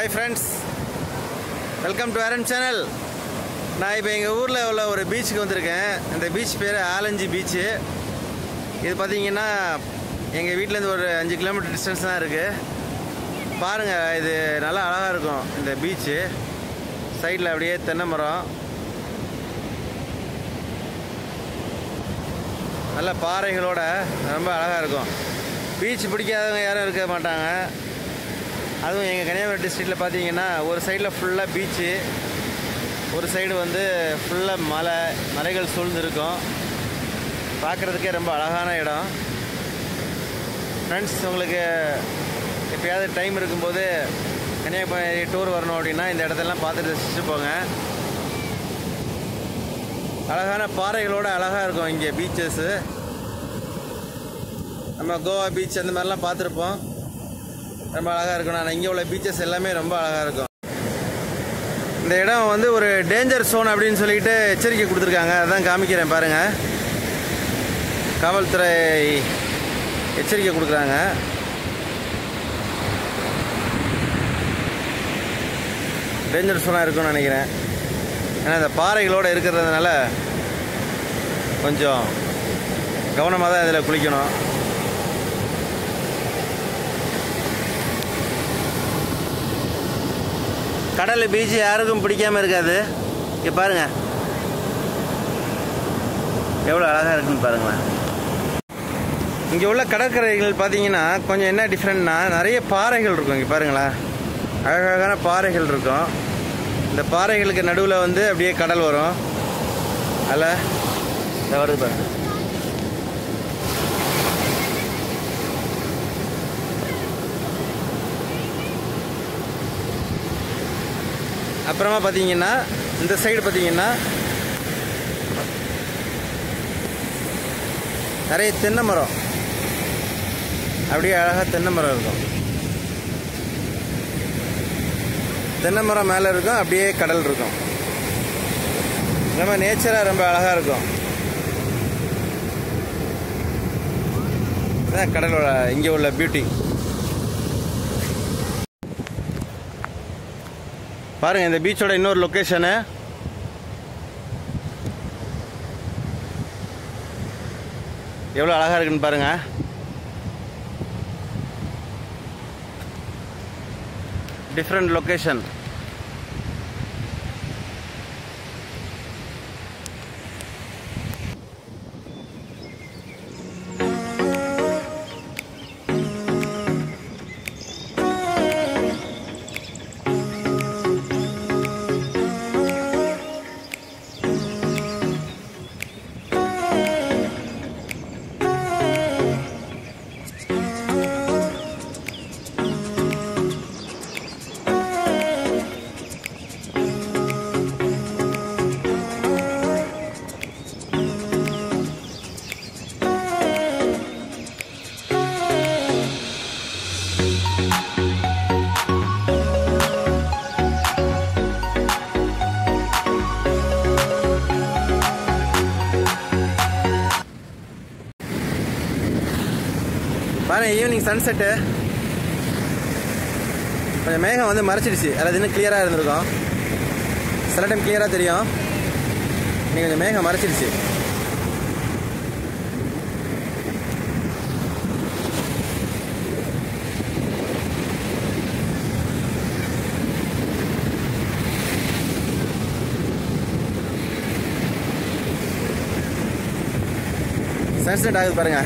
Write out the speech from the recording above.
Hi friends, welcome to Aaron channel. நான் இப்போ எங்கள் ஊரில் உள்ள ஒரு பீச்சுக்கு வந்திருக்கேன். இந்த பீச் பேர் ஆலஞ்சி பீச்சு. இது பார்த்தீங்கன்னா எங்கள் வீட்டிலேருந்து ஒரு 5 கிலோமீட்டர் டிஸ்டன்ஸ் தான் இருக்குது. பாருங்கள், இது நல்லா அழகாக இருக்கும். இந்த பீச்சு சைடில் அப்படியே தென்னை மரம், நல்ல பாறைகளோட ரொம்ப அழகாக இருக்கும். பீச் பிடிக்காதவங்க யாரும் இருக்க மாட்டாங்க. அதுவும் எங்கள் கன்னியாகுமரி டிஸ்ட்ரிக்டில் பார்த்தீங்கன்னா ஒரு சைடில் ஃபுல்லாக பீச்சு, ஒரு சைடு வந்து ஃபுல்லாக மலைகள் சூழ்ந்துருக்கும். பார்க்குறதுக்கே ரொம்ப அழகான இடம். ஃப்ரெண்ட்ஸ், உங்களுக்கு எப்போயாவது டைம் இருக்கும்போது கன்னியாகுமரி டூர் வரணும் அப்படின்னா இந்த இடத்தெல்லாம் பார்த்துட்டு ரசிச்சுட்டு போங்க. அழகான பாறைகளோடு அழகாக இருக்கும் இங்கே பீச்சஸ்ஸு. நம்ம கோவா பீச் அந்த மாதிரிலாம் பார்த்துருப்போம், ரொம்ப அழகாக இருக்கும். ஆனால் இங்கே உள்ள பீச்சஸ் எல்லாமே ரொம்ப அழகாக இருக்கும். இந்த இடம் வந்து ஒரு டேஞ்சர் சோன் அப்படின்னு சொல்லிட்டு எச்சரிக்கை கொடுத்துருக்காங்க. அதான் காமிக்கிறேன் பாருங்கள். காவல்துறை எச்சரிக்கை கொடுக்குறாங்க. டேஞ்சர் சோனாக இருக்கும்னு நினைக்கிறேன். ஏன்னா இந்த பாறைகளோடு இருக்கிறதுனால கொஞ்சம் கவனமாக தான் இதில் குளிக்கணும். கடல் பீச்சு யாருக்கும் பிடிக்காமல் இருக்காது. இங்கே பாருங்கள் எவ்வளோ அழகாக இருக்குன்னு பாருங்களேன். இங்கே உள்ள கடற்கரைகள் பார்த்தீங்கன்னா கொஞ்சம் என்ன டிஃப்ரெண்ட்னா நிறைய பாறைகள் இருக்கும். இங்கே பாருங்களேன், அழகழகான பாறைகள் இருக்கும். இந்த பாறைகளுக்கு நடுவில் வந்து அப்படியே கடல் வரும். அதில் வருது பாருங்க. அப்புறமா பார்த்தீங்கன்னா இந்த சைடு பார்த்தீங்கன்னா நிறைய தென்னை மரம், அப்படியே அழகாக தென்னை மரம் இருக்கும். தென்னை மரம் மேலே இருக்கும், அப்படியே கடல் இருக்கும். ரொம்ப நேச்சராக ரொம்ப அழகாக இருக்கும். இதுதான் கடலோட இங்கே உள்ள பியூட்டி. பாருங்கள், இந்த பீச்சோட இன்னொரு லொக்கேஷனு. எவ்வளோ அழகாக இருக்குன்னு பாருங்கள். Different location. பாருங்க, ஈவினிங் சன்செட்டு. கொஞ்சம் மேகம் வந்து மறைச்சிடுச்சு. அது இன்னும் கிளியராக இருந்திருக்கும். சில டைம் கிளியராக தெரியும். இன்னைக்கு கொஞ்சம் மேகம் மறைச்சிடுச்சு. சன்செட் ஆகுது பாருங்க.